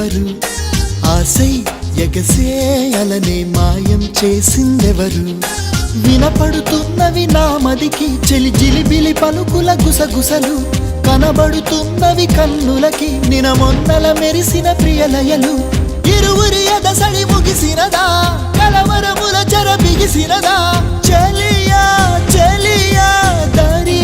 చేసిందెవరు ఆశై ఎగసే అలనే మాయం చేసిందెవరు వినపడుతున్నవి నా మదికి చెలి జిలిబిలి పలుకుల గుసగుసలు కనబడుతున్నవి కన్నులకి నినమొన్నల మెరిసిన ప్రియలయలు ఇరువురి ఎదసడి ముగిసినదా కలవరముల చెర బిగిసినదా చెలియా చెలియా దరి